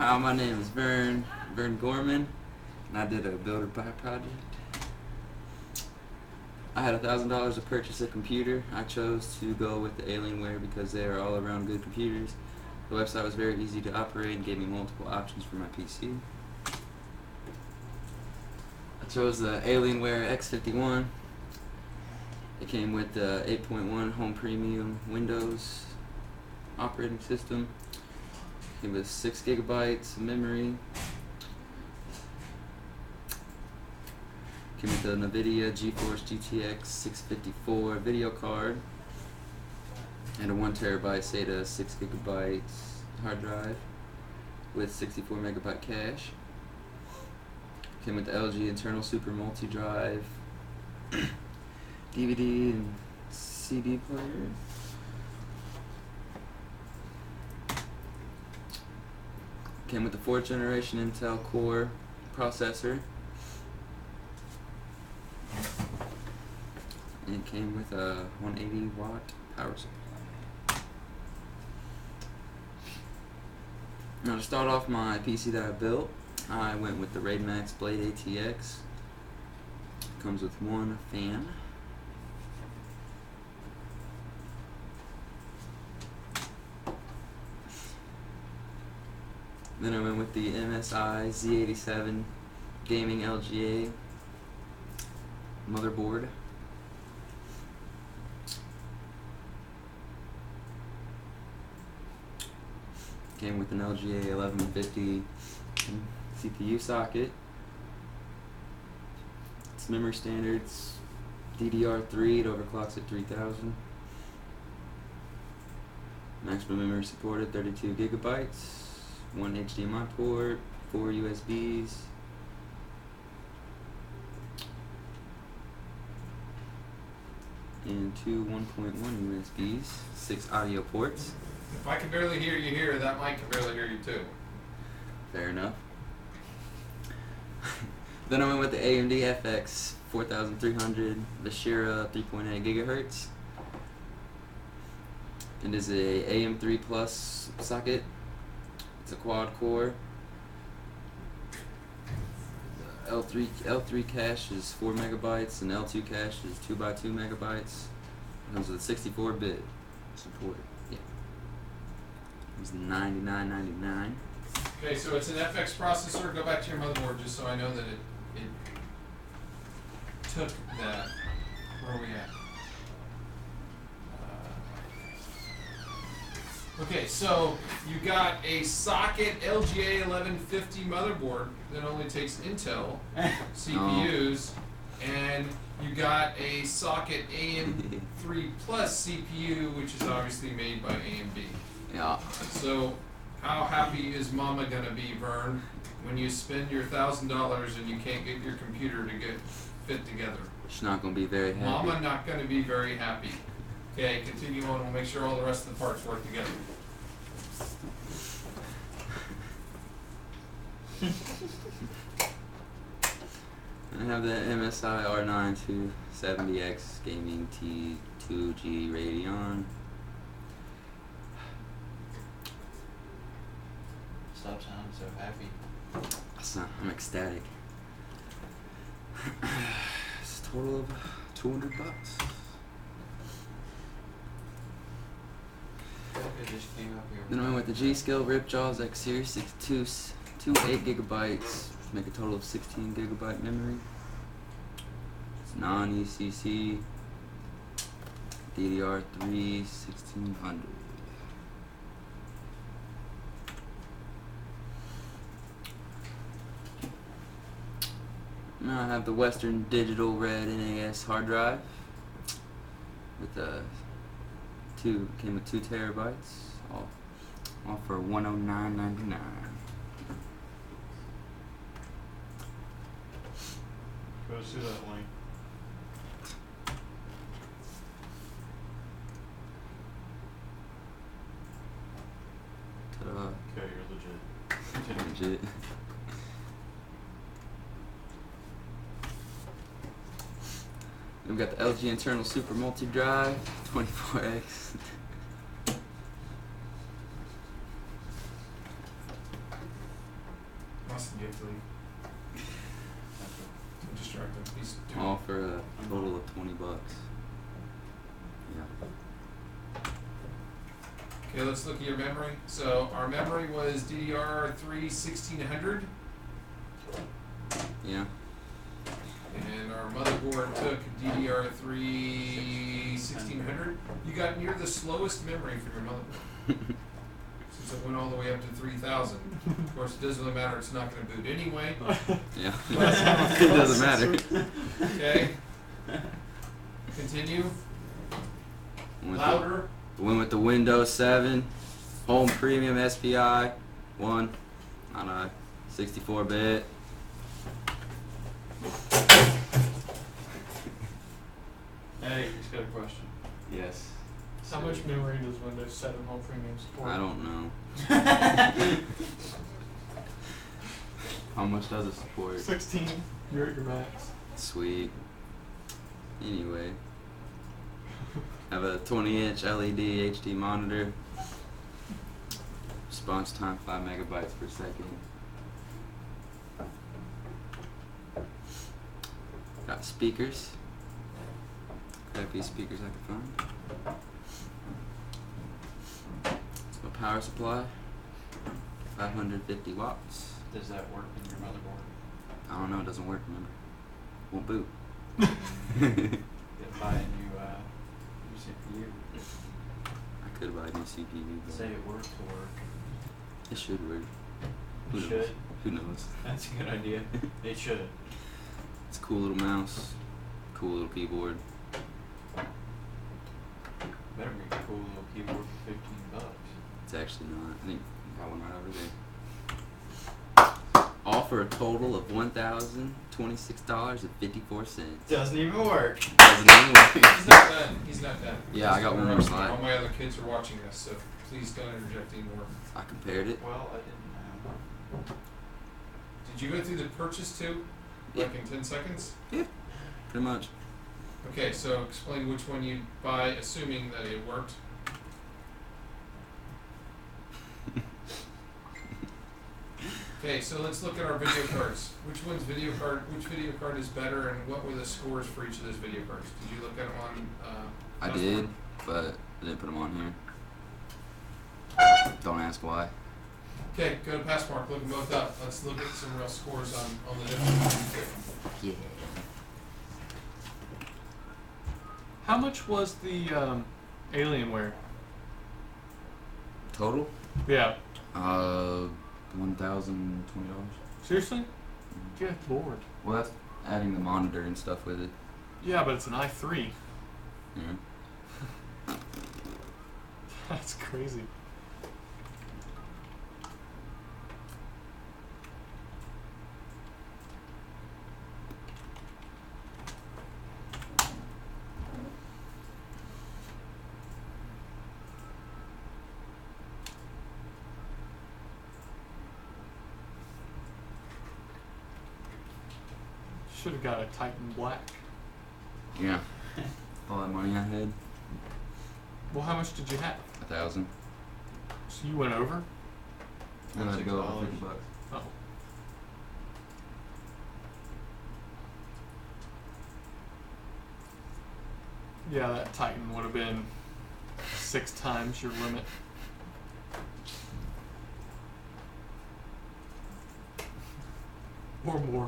Hi, my name is Vern Gorman, and I did a build or buy project. I had $1,000 to purchase a computer. I chose to go with the Alienware because they are all around good computers. The website was very easy to operate and gave me multiple options for my PC. I chose the Alienware X51. It came with the 8.1 Home Premium Windows operating system. It was 6 gigabytes of memory. Came with the NVIDIA GeForce GTX 654 video card and a 1 terabyte SATA 6 gigabytes hard drive with 64 megabyte cache. Came with the LG internal super multi drive, DVD and CD player. Came with the 4th generation Intel Core processor. And it came with a 180 watt power supply. Now to start off my PC that I built, I went with the RAIDMAX Blade ATX. Comes with 1 fan. Then I went with the MSI Z87 Gaming LGA motherboard. Came with an LGA 1150 CPU socket. Its memory standards DDR3, it overclocks at 3000. Maximum memory supported 32 gigabytes. 1 HDMI port, 4 USBs, and 2 1.1 USBs, 6 audio ports. If I can barely hear you here, that mic can barely hear you too. Fair enough. Then I went with the AMD FX 4300 Vishera 3.8 gigahertz. It is a AM3 Plus socket. It's a quad core. L3 cache is 4 megabytes and L2 cache is 2 by 2 megabytes. It comes with 64-bit support. Yeah. It was $99.99. Okay, so it's an FX processor. Go back to your motherboard just so I know that it took that. Where are we at? Okay, so you got a socket LGA 1150 motherboard that only takes Intel CPUs, and you got a socket AM3 Plus CPU, which is obviously made by AMD. Yeah. So, how happy is Mama gonna be, Vern, when you spend your $1,000 and you can't get your computer to get fit together? She's not gonna be very happy. Mama not gonna be very happy. Okay, continue on. We'll make sure all the rest of the parts work together. I have the MSI R9 270X Gaming T2G Radeon. Stop sounding so happy. I'm ecstatic. It's a total of $200. Then I went with the G-Skill Ripjaws X Series 2 8 gigabytes, make a total of 16 gigabyte memory. It's non-UCC, DDR3 1600. Now I have the Western Digital Red NAS hard drive with came with 2 terabytes, all for $109.99. Go see that link. Ta-da. Okay, you're legit. Legit. We've got the LG internal super multi drive 24X. Austin, you have to leave. Don't distract him. He's doing All for a total of $20. Yeah. Okay, let's look at your memory. So our memory was DDR3 1600, Yeah. and our motherboard took DDR3 1600. You got near the slowest memory for your motherboard. Since it went all the way up to 3000. Of course, it doesn't really matter. It's not going to boot anyway. Yeah. It doesn't matter. Okay. Continue. Louder. Went with the Windows 7 Home Premium SPI 1 on a 64-bit. Hey, he's got a question. Yes. How much memory does Windows 7 Home Premium support? I don't know. How much does it support? 16. You're at your max. Sweet. Anyway. Have a 20-inch LED HD monitor. Response time 5 megabytes per second. Got speakers. Crappiest speakers I could find. It's my power supply. 550 watts. Does that work in your motherboard? I don't know, it doesn't work, remember? Won't boot. Then buy a new CPU. I could buy a new CPU, but Say it worked to work. it should work. Who It knows? should. Who knows? That's a good idea. It should. It's a cool little mouse, cool little keyboard. Better be a cool little keyboard for $15. It's actually not. I think I got one right over there. All for a total of $1,026.54. Doesn't even work. Doesn't even work. He's not done. He's not done. Yeah, I got one more slide. All my other kids are watching this, so please don't interject anymore. I compared it. Well, I didn't know. Did you go through the purchase too? Like in 10 seconds? Yeah, pretty much. Okay, so explain which one you buy, assuming that it worked. Okay, so let's look at our video cards. Which video card is better, and what were the scores for each of those video cards? Did you look at them on? I did, but I didn't put them on here. Don't ask why. Okay, go to Passmark, look them both up. Let's look at some real scores on the different. Yeah. How much was the Alienware? Total? Yeah. $1,020. Seriously? Good lord. Well, that's adding the monitor and stuff with it. Yeah, but it's an i3. Yeah. That's crazy. Should have got a Titan Black. Yeah. All that money I had. Well, how much did you have? 1,000. So you went over? And I'd go over $6. $50. Oh. Yeah, that Titan would have been 6 times your limit. Or more.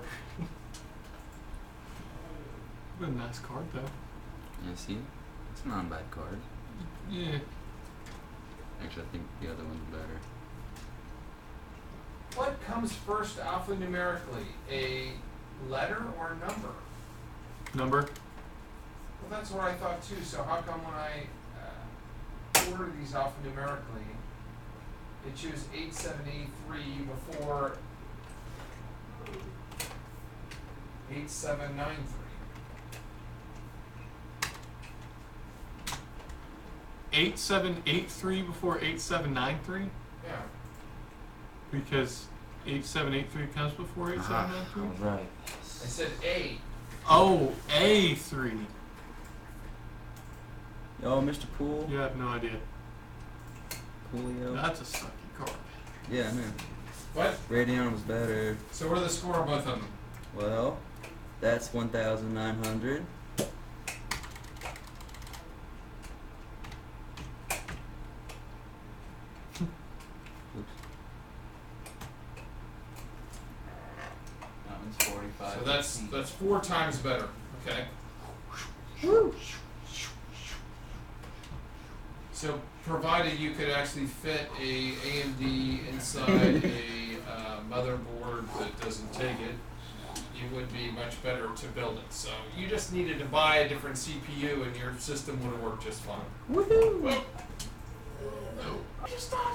Been a nice card though. Yeah, see? It's not a bad card. Yeah. Actually, I think the other one's better. What comes first alphanumerically, a letter or a number? Number? Well, that's what I thought too. So how come when I order these alphanumerically, it chooses 8783 before 8793? 8783 before 8793? Yeah. Because 8783 comes before 8793? I was right. I said A. Oh, A3. Yo, Mr. Poole. You have no idea. Coolio. That's a sucky card. Yeah, I know. What? Radeon was better. So what are the score on both of them? Well, that's 1,900. Oops. That one's 45. So that's 4 times better. Okay. So provided you could actually fit a AMD inside a motherboard that doesn't take it, you would be much better to build it. So you just needed to buy a different CPU and your system would have worked just fine. Woohoo! Well,